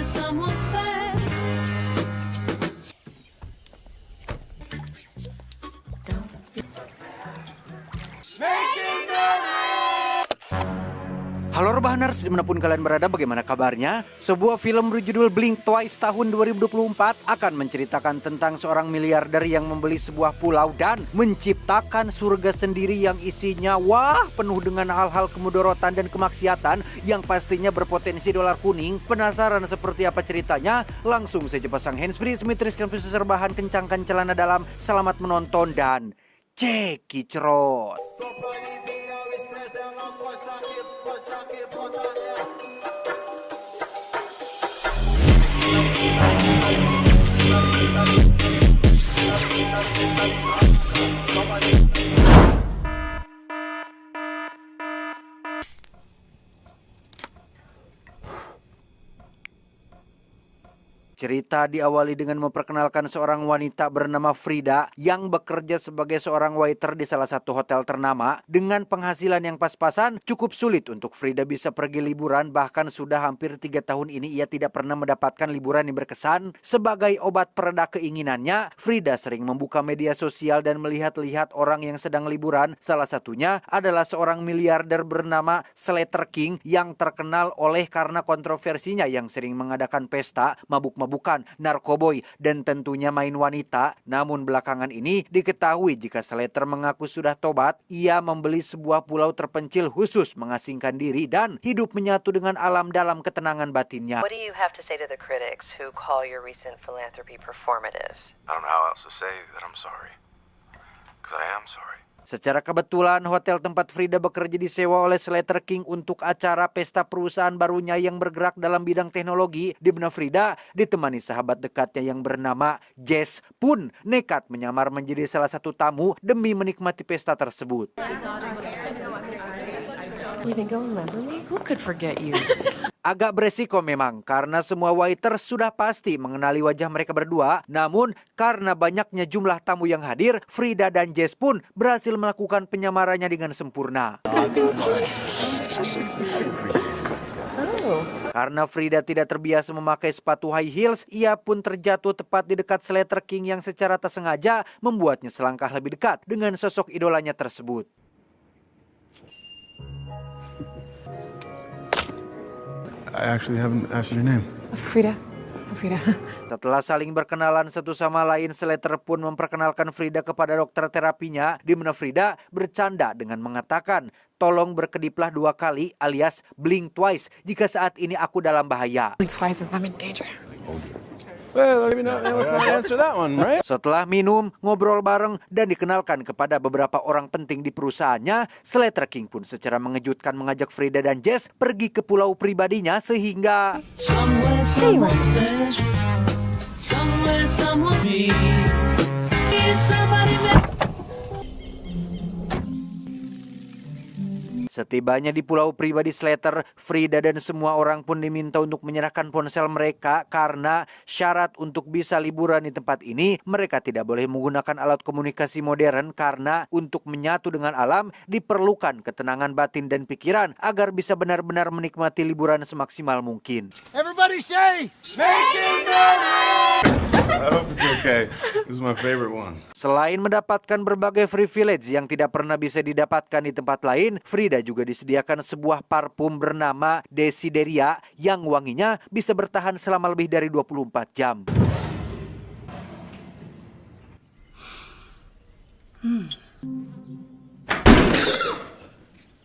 someone's bed. Halo Rebahaners, dimanapun kalian berada, bagaimana kabarnya? Sebuah film berjudul Blink Twice tahun 2024 akan menceritakan tentang seorang miliarder yang membeli sebuah pulau dan menciptakan surga sendiri yang isinya penuh dengan hal-hal kemudorotan dan kemaksiatan yang pastinya berpotensi dolar kuning. Penasaran seperti apa ceritanya? Langsung saja pasang handsfree, semitriskan posisi rebahan, kencangkan celana dalam. Selamat menonton dan cekicrot. Cerita diawali dengan memperkenalkan seorang wanita bernama Frida yang bekerja sebagai seorang waiter di salah satu hotel ternama. Dengan penghasilan yang pas-pasan, cukup sulit untuk Frida bisa pergi liburan. Bahkan sudah hampir 3 tahun ini ia tidak pernah mendapatkan liburan yang berkesan. Sebagai obat pereda keinginannya, Frida sering membuka media sosial dan melihat-lihat orang yang sedang liburan. Salah satunya adalah seorang miliarder bernama Slater King yang terkenal oleh karena kontroversinya yang sering mengadakan pesta, mabuk-mabukan, narkoboy, dan tentunya main wanita. Namun belakangan ini diketahui jika Slater mengaku sudah tobat. Ia membeli sebuah pulau terpencil khusus mengasingkan diri dan hidup menyatu dengan alam dalam ketenangan batinnya. What do you have to say to the critics who call your recent philanthropy performative? I don't know how else to say that I'm sorry. Because I am sorry. Secara kebetulan, hotel tempat Frida bekerja disewa oleh Slater King untuk acara pesta perusahaan barunya yang bergerak dalam bidang teknologi. Di mana Frida ditemani sahabat dekatnya yang bernama Jess pun nekat menyamar menjadi salah satu tamu demi menikmati pesta tersebut. You think I'll remember me? Who could forget you? Agak beresiko memang karena semua waiter sudah pasti mengenali wajah mereka berdua. Namun karena banyaknya jumlah tamu yang hadir, Frida dan Jess pun berhasil melakukan penyamarannya dengan sempurna. Karena Frida tidak terbiasa memakai sepatu high heels, ia pun terjatuh tepat di dekat Slater King yang secara tak sengaja membuatnya selangkah lebih dekat dengan sosok idolanya tersebut. I actually haven't asked your name. Frida. Setelah saling berkenalan satu sama lain, Slater pun memperkenalkan Frida kepada dokter terapinya, di mana Frida bercanda dengan mengatakan, "Tolong berkediplah 2 kali alias blink twice jika saat ini aku dalam bahaya." Twice if I'm in danger. Well, let's not answer that one, right? Setelah minum, ngobrol bareng, dan dikenalkan kepada beberapa orang penting di perusahaannya, Slater King pun secara mengejutkan mengajak Frida dan Jess pergi ke pulau pribadinya sehingga Somewhere someone's bed. Somewhere someone be. Somebody setibanya di pulau pribadi Slater, Frida dan semua orang pun diminta untuk menyerahkan ponsel mereka karena syarat untuk bisa liburan di tempat ini, mereka tidak boleh menggunakan alat komunikasi modern karena untuk menyatu dengan alam diperlukan ketenangan batin dan pikiran agar bisa benar-benar menikmati liburan semaksimal mungkin. Everybody say, making memories! I hope it's okay. This is my favorite one. Selain mendapatkan berbagai privilege yang tidak pernah bisa didapatkan di tempat lain, Frida juga disediakan sebuah parfum bernama Desideria yang wanginya bisa bertahan selama lebih dari 24 jam.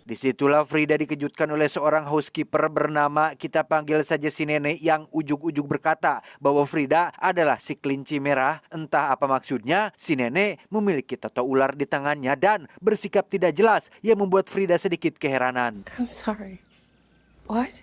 Disitulah Frida dikejutkan oleh seorang housekeeper bernama, kita panggil saja si nenek, yang ujug-ujug berkata bahwa Frida adalah si kelinci merah. Entah apa maksudnya, si nenek memiliki tato ular di tangannya dan bersikap tidak jelas yang membuat Frida sedikit keheranan. I'm sorry. What?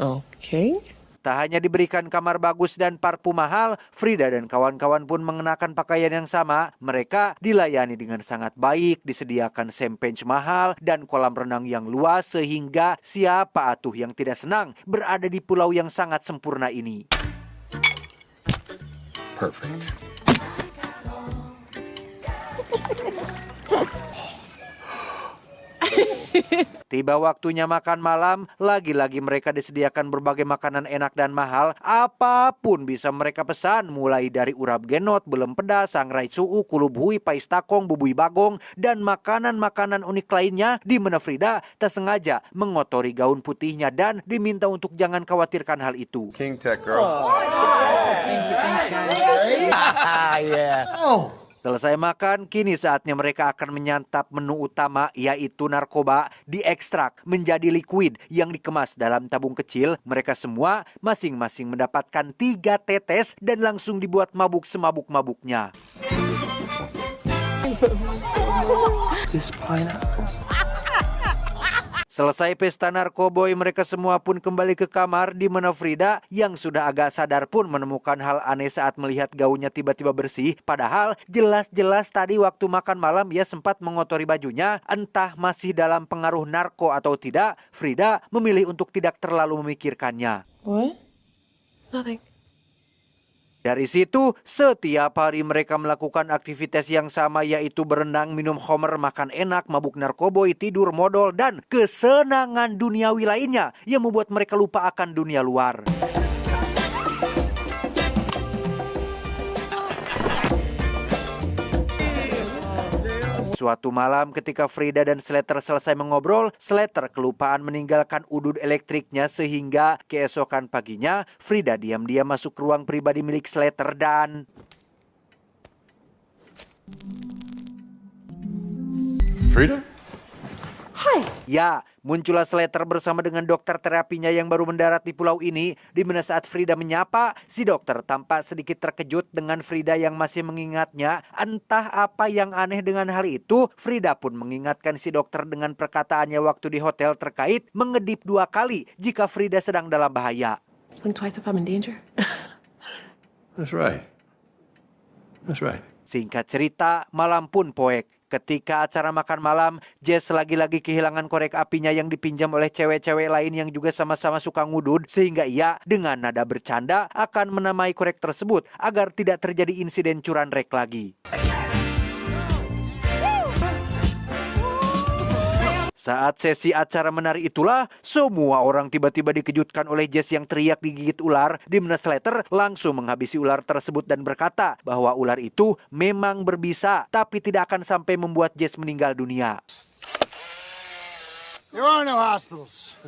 Okay. Tak hanya diberikan kamar bagus dan parfum mahal, Frida dan kawan-kawan pun mengenakan pakaian yang sama. Mereka dilayani dengan sangat baik, disediakan champagne mahal dan kolam renang yang luas, sehingga siapa atuh yang tidak senang berada di pulau yang sangat sempurna ini. Perfect. Tiba waktunya makan malam, lagi-lagi mereka disediakan berbagai makanan enak dan mahal. Apapun bisa mereka pesan, mulai dari urap genot, belem pedas, sangrai suu, kulub hui, pais takong, bubui bagong, dan makanan-makanan unik lainnya. Di mana Frida tak sengaja mengotori gaun putihnya dan diminta untuk jangan khawatirkan hal itu. King Tech girl. Selesai makan, kini saatnya mereka akan menyantap menu utama, yaitu narkoba diekstrak menjadi liquid yang dikemas dalam tabung kecil. Mereka semua masing-masing mendapatkan 3 tetes dan langsung dibuat mabuk semabuk-mabuknya. Selesai pesta narkoboy, mereka semua pun kembali ke kamar, di mana Frida yang sudah agak sadar pun menemukan hal aneh saat melihat gaunnya tiba-tiba bersih. Padahal jelas-jelas tadi waktu makan malam ia sempat mengotori bajunya. Entah masih dalam pengaruh narko atau tidak, Frida memilih untuk tidak terlalu memikirkannya. What? Nothing. Dari situ, setiap hari mereka melakukan aktivitas yang sama, yaitu berenang, minum homer, makan enak, mabuk narkoboy, tidur, modal, dan kesenangan duniawi lainnya yang membuat mereka lupa akan dunia luar. Suatu malam ketika Frida dan Slater selesai mengobrol, Slater kelupaan meninggalkan udud elektriknya sehingga keesokan paginya Frida diam-diam masuk ke ruang pribadi milik Slater dan... Frida? Ya, muncullah Slater bersama dengan dokter terapinya yang baru mendarat di pulau ini, di mana saat Frida menyapa, si dokter tampak sedikit terkejut dengan Frida yang masih mengingatnya. Entah apa yang aneh dengan hal itu, Frida pun mengingatkan si dokter dengan perkataannya waktu di hotel terkait mengedip 2 kali jika Frida sedang dalam bahaya. Blink twice if I'm in danger. That's right. That's right. Singkat cerita, malam pun poek. Ketika acara makan malam, Jess lagi-lagi kehilangan korek apinya yang dipinjam oleh cewek-cewek lain yang juga sama-sama suka ngudud, sehingga ia dengan nada bercanda akan menamai korek tersebut agar tidak terjadi insiden curanrek lagi. Saat sesi acara menari itulah, semua orang tiba-tiba dikejutkan oleh Jess yang teriak digigit ular, di mana Slater langsung menghabisi ular tersebut dan berkata bahwa ular itu memang berbisa, tapi tidak akan sampai membuat Jess meninggal dunia. There are no hospitals.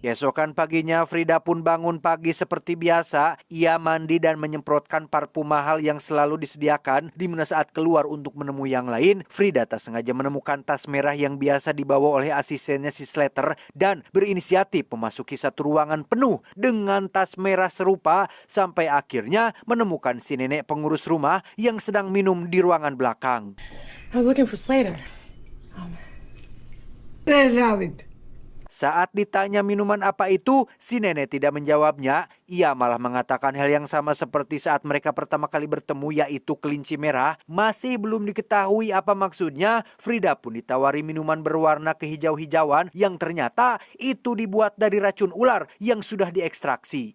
Keesokan paginya, Frida pun bangun pagi seperti biasa. Ia mandi dan menyemprotkan parfum mahal yang selalu disediakan. Di mana saat keluar untuk menemui yang lain, Frida tak sengaja menemukan tas merah yang biasa dibawa oleh asistennya si Slater dan berinisiatif memasuki satu ruangan penuh dengan tas merah serupa sampai akhirnya menemukan si nenek pengurus rumah yang sedang minum di ruangan belakang. I was looking for Slater. Saat ditanya minuman apa itu, si nenek tidak menjawabnya. Ia malah mengatakan hal yang sama seperti saat mereka pertama kali bertemu, yaitu kelinci merah. Masih belum diketahui apa maksudnya, Frida pun ditawari minuman berwarna kehijau-hijauan yang ternyata itu dibuat dari racun ular yang sudah diekstraksi.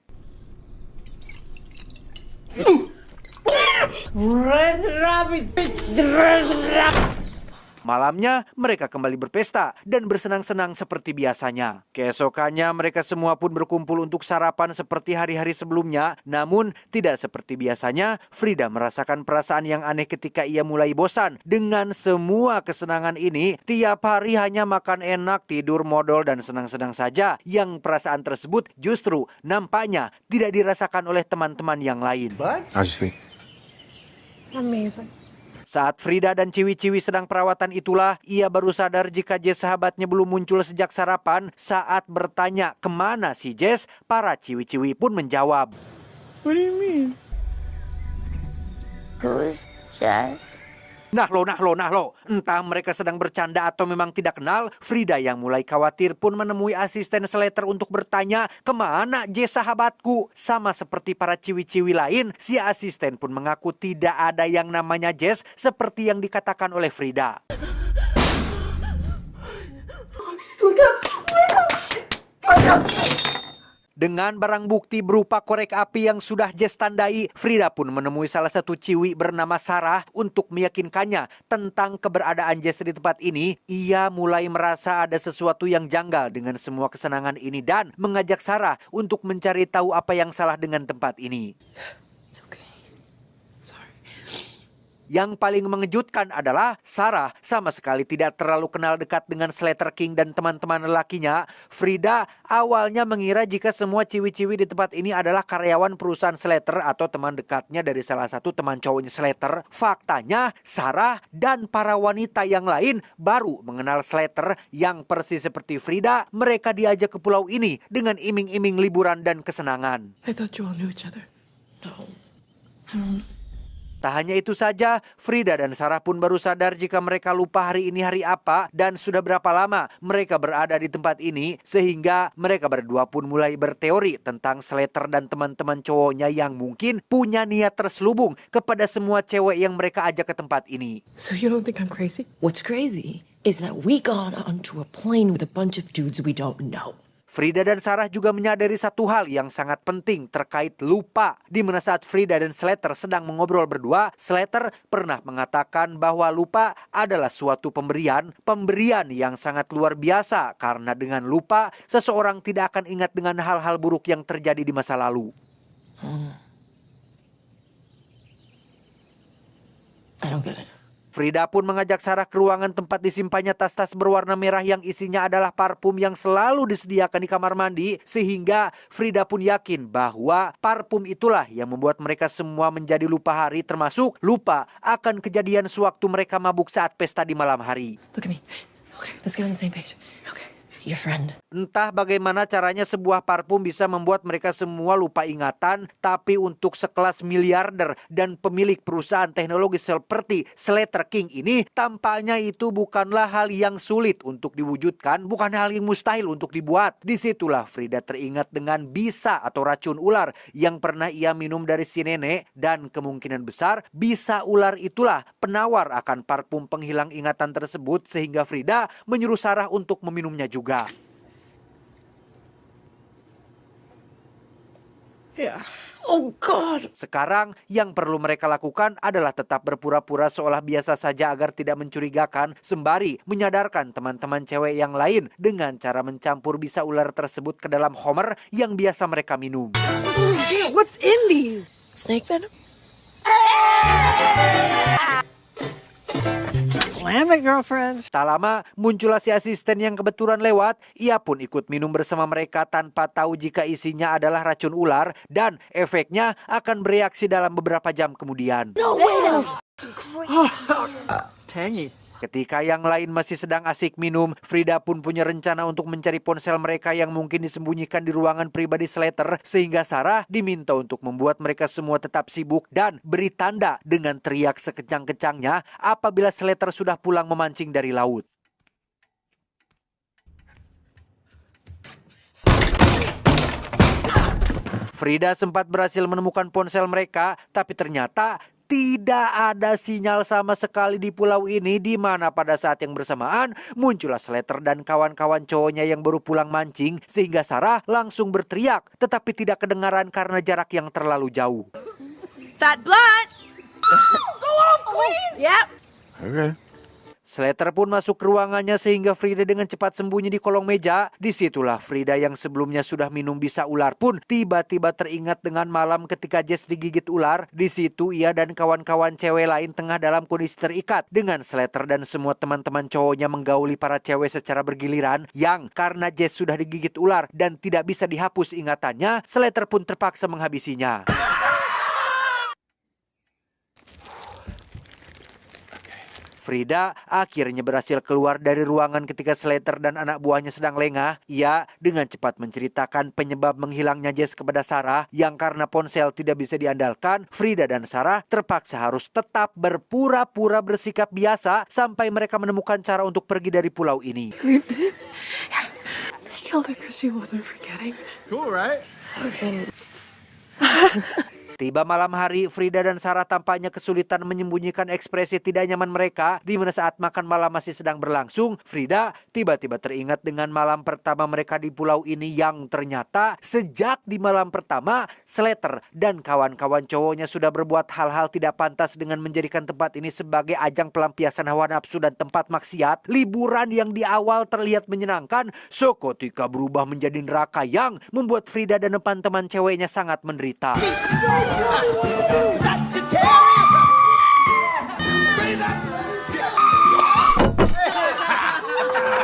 Red Rabbit. Malamnya mereka kembali berpesta dan bersenang-senang seperti biasanya. Keesokannya mereka semua pun berkumpul untuk sarapan seperti hari-hari sebelumnya. Namun tidak seperti biasanya, Frida merasakan perasaan yang aneh ketika ia mulai bosan. Dengan semua kesenangan ini, tiap hari hanya makan enak, tidur, modal, dan senang-senang saja. Yang perasaan tersebut justru nampaknya tidak dirasakan oleh teman-teman yang lain. How'd you sleep? Amazing. Saat Frida dan Ciwi-Ciwi sedang perawatan itulah, ia baru sadar jika Jess sahabatnya belum muncul sejak sarapan. Saat bertanya kemana si Jess, para Ciwi-Ciwi pun menjawab. What do you mean? Who's Jess? Nah lo, entah mereka sedang bercanda atau memang tidak kenal. Frida yang mulai khawatir pun menemui asisten Slater untuk bertanya kemana Jess sahabatku. Sama seperti para ciwi-ciwi lain, si asisten pun mengaku tidak ada yang namanya Jess seperti yang dikatakan oleh Frida. Dengan barang bukti berupa korek api yang sudah Jess tandai, Frida pun menemui salah satu ciwi bernama Sarah untuk meyakinkannya tentang keberadaan Jess di tempat ini. Ia mulai merasa ada sesuatu yang janggal dengan semua kesenangan ini dan mengajak Sarah untuk mencari tahu apa yang salah dengan tempat ini. It's okay. Sorry. Yang paling mengejutkan adalah Sarah sama sekali tidak terlalu kenal dekat dengan Slater King dan teman-teman lelakinya. Frida awalnya mengira jika semua ciwi-ciwi di tempat ini adalah karyawan perusahaan Slater atau teman dekatnya dari salah satu teman cowoknya Slater. Faktanya, Sarah dan para wanita yang lain baru mengenal Slater yang persis seperti Frida. Mereka diajak ke pulau ini dengan iming-iming liburan dan kesenangan. I thought you all knew each other. No. I don't. Tak hanya itu saja, Frida dan Sarah pun baru sadar jika mereka lupa hari ini hari apa dan sudah berapa lama mereka berada di tempat ini, sehingga mereka berdua pun mulai berteori tentang Slater dan teman-teman cowoknya yang mungkin punya niat terselubung kepada semua cewek yang mereka ajak ke tempat ini. So you don't think I'm crazy? What's crazy is that we got onto a plane with a bunch of dudes we don't know. Frida dan Sarah juga menyadari satu hal yang sangat penting terkait lupa. Di mana saat Frida dan Slater sedang mengobrol berdua, Slater pernah mengatakan bahwa lupa adalah suatu pemberian yang sangat luar biasa karena dengan lupa, seseorang tidak akan ingat dengan hal-hal buruk yang terjadi di masa lalu. I don't get it. Frida pun mengajak Sarah ke ruangan tempat disimpannya tas-tas berwarna merah yang isinya adalah parfum yang selalu disediakan di kamar mandi, sehingga Frida pun yakin bahwa parfum itulah yang membuat mereka semua menjadi lupa hari, termasuk lupa akan kejadian sewaktu mereka mabuk saat pesta di malam hari. Look at me. Okay, let's get on the same page. Okay, your friend. Entah bagaimana caranya sebuah parfum bisa membuat mereka semua lupa ingatan, tapi untuk sekelas miliarder dan pemilik perusahaan teknologi seperti Slater King ini, tampaknya itu bukanlah hal yang sulit untuk diwujudkan, bukan hal yang mustahil untuk dibuat. Disitulah Frida teringat dengan bisa atau racun ular yang pernah ia minum dari si nenek, dan kemungkinan besar bisa ular itulah penawar akan parfum penghilang ingatan tersebut, sehingga Frida menyuruh Sarah untuk meminumnya juga. Yeah. Oh God. Sekarang yang perlu mereka lakukan adalah tetap berpura-pura seolah biasa saja agar tidak mencurigakan, sembari menyadarkan teman-teman cewek yang lain dengan cara mencampur bisa ular tersebut ke dalam homer yang biasa mereka minum. Yeah, what's in these? Snake venom? Slam it, girlfriends. Tak lama muncullah si asisten yang kebetulan lewat. Ia pun ikut minum bersama mereka tanpa tahu jika isinya adalah racun ular dan efeknya akan bereaksi dalam beberapa jam kemudian. Tangy. Ketika yang lain masih sedang asik minum, Frida pun punya rencana untuk mencari ponsel mereka yang mungkin disembunyikan di ruangan pribadi Slater, sehingga Sarah diminta untuk membuat mereka semua tetap sibuk dan beri tanda dengan teriak sekecang-kecangnya apabila Slater sudah pulang memancing dari laut. Frida sempat berhasil menemukan ponsel mereka, tapi ternyata tidak ada sinyal sama sekali di pulau ini, di mana pada saat yang bersamaan muncullah Slater dan kawan-kawan cowoknya yang baru pulang mancing, sehingga Sarah langsung berteriak tetapi tidak kedengaran karena jarak yang terlalu jauh. Fat blood! Go off, queen! Yep. Okay. Slater pun masuk ke ruangannya sehingga Frida dengan cepat sembunyi di kolong meja. Disitulah Frida yang sebelumnya sudah minum bisa ular pun tiba-tiba teringat dengan malam ketika Jess digigit ular. Di situ ia dan kawan-kawan cewek lain tengah dalam kondisi terikat dengan Slater dan semua teman-teman cowoknya menggauli para cewek secara bergiliran, yang karena Jess sudah digigit ular dan tidak bisa dihapus ingatannya, Slater pun terpaksa menghabisinya. Frida akhirnya berhasil keluar dari ruangan ketika Slater dan anak buahnya sedang lengah. Ia dengan cepat menceritakan penyebab menghilangnya Jess kepada Sarah, yang karena ponsel tidak bisa diandalkan, Frida dan Sarah terpaksa harus tetap berpura-pura bersikap biasa sampai mereka menemukan cara untuk pergi dari pulau ini. I killed her because she wasn't forgetting. Cool, right? And Tiba malam hari, Frida dan Sarah tampaknya kesulitan menyembunyikan ekspresi tidak nyaman mereka, di mana saat makan malam masih sedang berlangsung, Frida tiba-tiba teringat dengan malam pertama mereka di pulau ini yang ternyata sejak di malam pertama, Slater dan kawan-kawan cowoknya sudah berbuat hal-hal tidak pantas dengan menjadikan tempat ini sebagai ajang pelampiasan hawa nafsu dan tempat maksiat. Liburan yang di awal terlihat menyenangkan, seketika berubah menjadi neraka yang membuat Frida dan teman-teman ceweknya sangat menderita.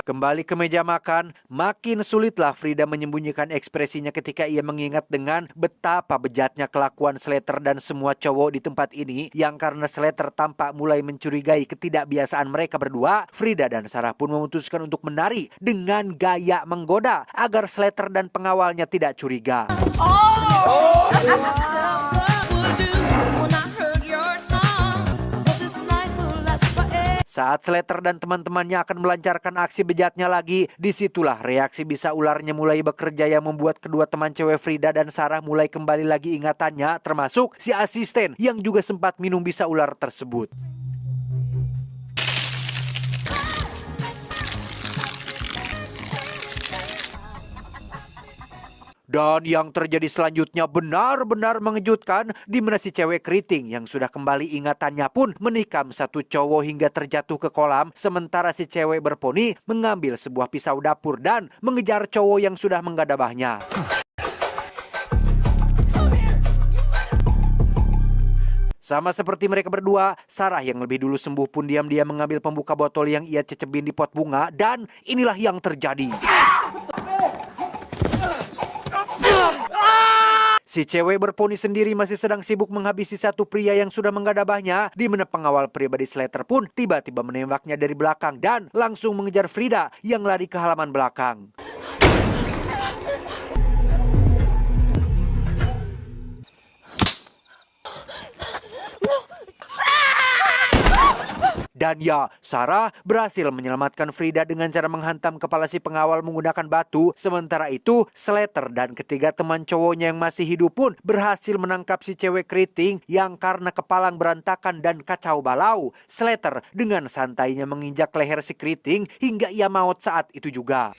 Kembali ke meja makan, makin sulitlah Frida menyembunyikan ekspresinya ketika ia mengingat dengan betapa bejatnya kelakuan Slater dan semua cowok di tempat ini, yang karena Slater tampak mulai mencurigai ketidakbiasaan mereka berdua, Frida dan Sarah pun memutuskan untuk menari dengan gaya menggoda agar Slater dan pengawalnya tidak curiga. Saat Slater dan teman-temannya akan melancarkan aksi bejatnya lagi, disitulah reaksi bisa ularnya mulai bekerja yang membuat kedua teman cewek Frida dan Sarah mulai kembali lagi ingatannya, termasuk si asisten yang juga sempat minum bisa ular tersebut. Dan yang terjadi selanjutnya benar-benar mengejutkan, di mana si cewek keriting yang sudah kembali ingatannya pun menikam satu cowok hingga terjatuh ke kolam, sementara si cewek berponi mengambil sebuah pisau dapur dan mengejar cowok yang sudah menggadabahnya. Sama seperti mereka berdua, Sarah yang lebih dulu sembuh pun diam-diam mengambil pembuka botol yang ia cecebin di pot bunga, dan inilah yang terjadi. Si cewek berponi sendiri masih sedang sibuk menghabisi satu pria yang sudah menggadabahnya, di mana pengawal pribadi Slater pun tiba-tiba menembaknya dari belakang dan langsung mengejar Frida yang lari ke halaman belakang. Dan ya, Sarah berhasil menyelamatkan Frida dengan cara menghantam kepala si pengawal menggunakan batu. Sementara itu, Slater dan ketiga teman cowoknya yang masih hidup pun berhasil menangkap si cewek keriting yang karena kepalang berantakan dan kacau balau. Slater dengan santainya menginjak leher si keriting hingga ia maut saat itu juga.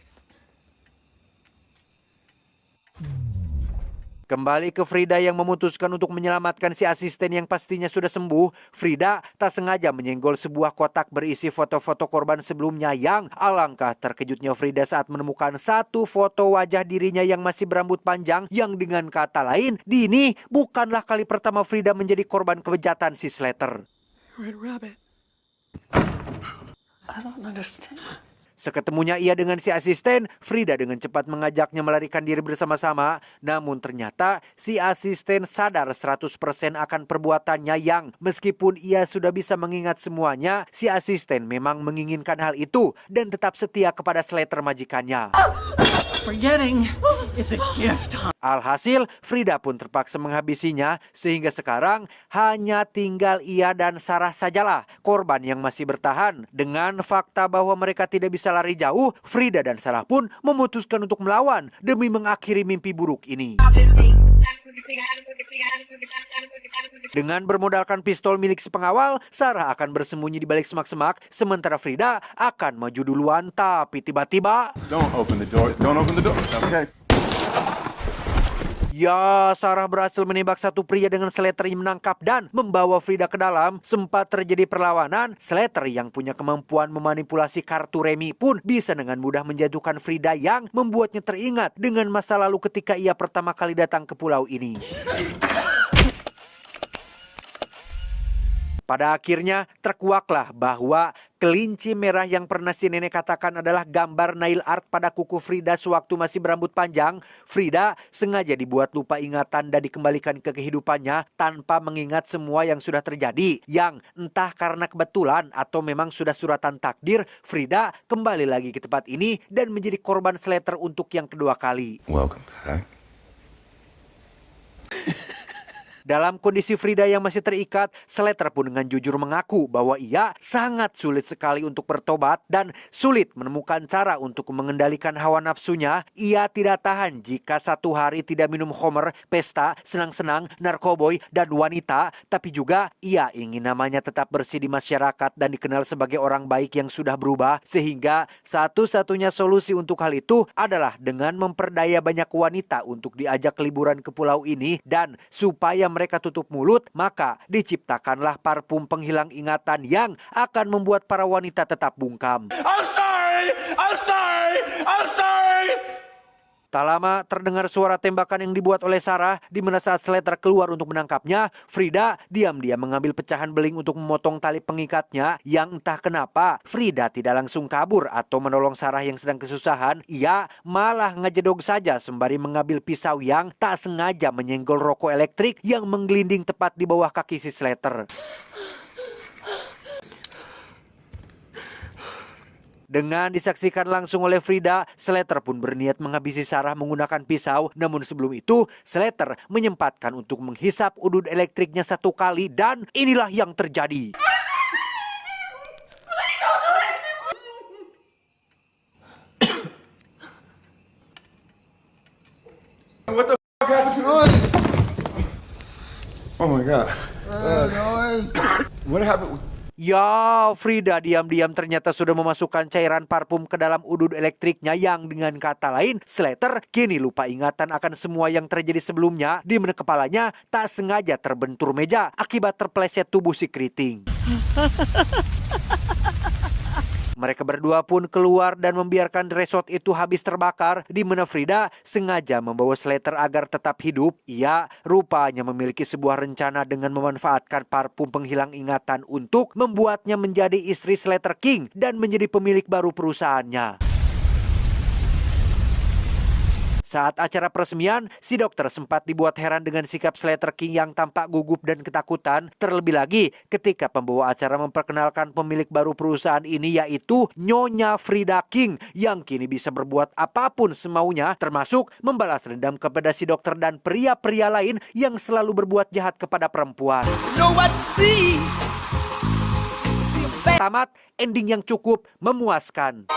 Kembali ke Frida yang memutuskan untuk menyelamatkan si asisten yang pastinya sudah sembuh. Frida tak sengaja menyenggol sebuah kotak berisi foto-foto korban sebelumnya yang alangkah terkejutnya Frida saat menemukan satu foto wajah dirinya yang masih berambut panjang, yang dengan kata lain, ini bukanlah kali pertama Frida menjadi korban kebejatan si Slater. Red Rabbit. I don't understand. Seketemunya ia dengan si asisten, Frida dengan cepat mengajaknya melarikan diri bersama-sama. Namun ternyata si asisten sadar 100% akan perbuatannya yang meskipun ia sudah bisa mengingat semuanya, si asisten memang menginginkan hal itu dan tetap setia kepada Slater majikannya. Forgetting is a gift. Alhasil, Frida pun terpaksa menghabisinya sehingga sekarang hanya tinggal ia dan Sarah sajalah korban yang masih bertahan. Dengan fakta bahwa mereka tidak bisa lari jauh, Frida dan Sarah pun memutuskan untuk melawan demi mengakhiri mimpi buruk ini. Dengan bermodalkan pistol milik si pengawal, Sarah akan bersembunyi di balik semak-semak, sementara Frida akan maju duluan, tapi tiba-tiba... Don't open the door. Don't open the door. Okay. Ya, Sarah berhasil menembak satu pria dengan Slater yang menangkap dan membawa Frida ke dalam. Sempat terjadi perlawanan, Slater yang punya kemampuan memanipulasi kartu remi pun bisa dengan mudah menjatuhkan Frida yang membuatnya teringat dengan masa lalu ketika ia pertama kali datang ke pulau ini. Pada akhirnya terkuaklah bahwa kelinci merah yang pernah si nenek katakan adalah gambar nail art pada kuku Frida sewaktu masih berambut panjang. Frida sengaja dibuat lupa ingatan dan dikembalikan ke kehidupannya tanpa mengingat semua yang sudah terjadi. Yang entah karena kebetulan atau memang sudah suratan takdir, Frida kembali lagi ke tempat ini dan menjadi korban Slater untuk yang kedua kali. Welcome back. Dalam kondisi Frida yang masih terikat, Slater pun dengan jujur mengaku bahwa ia sangat sulit sekali untuk bertobat dan sulit menemukan cara untuk mengendalikan hawa nafsunya. Ia tidak tahan jika satu hari tidak minum homer, pesta, senang-senang, narkoboy, dan wanita, tapi juga ia ingin namanya tetap bersih di masyarakat dan dikenal sebagai orang baik yang sudah berubah, sehingga satu-satunya solusi untuk hal itu adalah dengan memperdaya banyak wanita untuk diajak liburan ke pulau ini, dan supaya mereka tutup mulut, maka diciptakanlah parfum penghilang ingatan yang akan membuat para wanita tetap bungkam. I'm sorry! I'm sorry! I'm sorry! Tak lama terdengar suara tembakan yang dibuat oleh Sarah, di mana saat Slater keluar untuk menangkapnya, Frida diam-diam mengambil pecahan beling untuk memotong tali pengikatnya, yang entah kenapa Frida tidak langsung kabur atau menolong Sarah yang sedang kesusahan. Ia malah ngejedog saja sembari mengambil pisau yang tak sengaja menyenggol rokok elektrik yang menggelinding tepat di bawah kaki si Slater. Dengan disaksikan langsung oleh Frida, Slater pun berniat menghabisi Sarah menggunakan pisau. Namun sebelum itu, Slater menyempatkan untuk menghisap udun elektriknya satu kali, dan inilah yang terjadi. What the fuck happened to Oh my god. What happened? Ya, Frida diam-diam ternyata sudah memasukkan cairan parfum ke dalam udun elektriknya, yang dengan kata lain, Slater kini lupa ingatan akan semua yang terjadi sebelumnya, di mana kepalanya tak sengaja terbentur meja akibat terpleset tubuh si keriting. Mereka berdua pun keluar dan membiarkan resort itu habis terbakar, di mana Frida sengaja membawa Slater agar tetap hidup. Ia rupanya memiliki sebuah rencana dengan memanfaatkan parfum penghilang ingatan untuk membuatnya menjadi istri Slater King dan menjadi pemilik baru perusahaannya. Saat acara peresmian, si dokter sempat dibuat heran dengan sikap Slater King yang tampak gugup dan ketakutan. Terlebih lagi ketika pembawa acara memperkenalkan pemilik baru perusahaan ini, yaitu Nyonya Frida King, yang kini bisa berbuat apapun semaunya, termasuk membalas dendam kepada si dokter dan pria-pria lain yang selalu berbuat jahat kepada perempuan. Tamat, ending yang cukup memuaskan.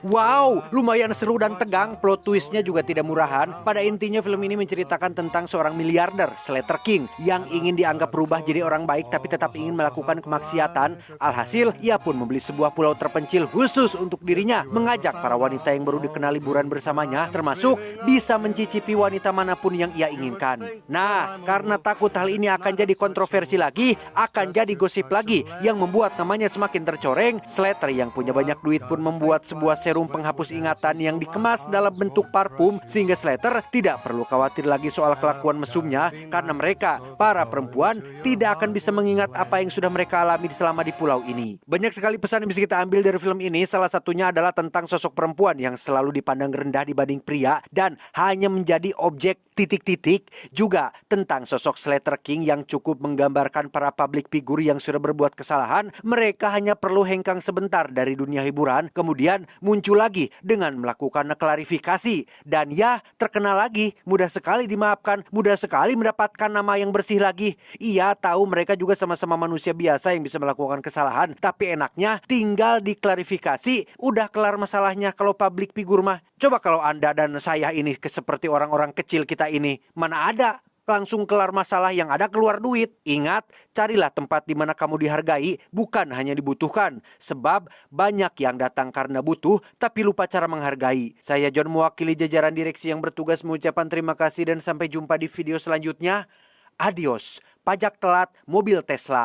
Wow, lumayan seru dan tegang. Plot twistnya juga tidak murahan. Pada intinya film ini menceritakan tentang seorang miliarder, Slater King, yang ingin dianggap berubah jadi orang baik tapi tetap ingin melakukan kemaksiatan. Alhasil, ia pun membeli sebuah pulau terpencil khusus untuk dirinya, mengajak para wanita yang baru dikenal liburan bersamanya, termasuk bisa mencicipi wanita manapun yang ia inginkan. Nah, karena takut hal ini akan jadi kontroversi lagi, akan jadi gosip lagi yang membuat namanya semakin tercoreng, Slater yang punya banyak duit pun membuat sebuah serum penghapus ingatan yang dikemas dalam bentuk parfum, sehingga Slater tidak perlu khawatir lagi soal kelakuan mesumnya, karena mereka, para perempuan, tidak akan bisa mengingat apa yang sudah mereka alami selama di pulau ini. Banyak sekali pesan yang bisa kita ambil dari film ini. Salah satunya adalah tentang sosok perempuan yang selalu dipandang rendah dibanding pria dan hanya menjadi objek titik-titik. Juga tentang sosok Slater King yang cukup menggambarkan para public figure yang sudah berbuat kesalahan. Mereka hanya perlu hengkang sebentar dari dunia hiburan, kemudian muncul lagi dengan melakukan klarifikasi, dan ya, terkenal lagi, mudah sekali dimaafkan, mudah sekali mendapatkan nama yang bersih lagi. Ia tahu mereka juga sama-sama manusia biasa yang bisa melakukan kesalahan, tapi enaknya tinggal diklarifikasi, udah kelar masalahnya. Kalau public figure mah, coba kalau Anda dan saya ini seperti orang-orang kecil kita ini, mana ada langsung kelar masalah, yang ada keluar duit. Ingat, carilah tempat di mana kamu dihargai, bukan hanya dibutuhkan. Sebab banyak yang datang karena butuh, tapi lupa cara menghargai. Saya John, mewakili jajaran direksi yang bertugas, mengucapkan terima kasih dan sampai jumpa di video selanjutnya. Adios. Pajak telat mobil Tesla.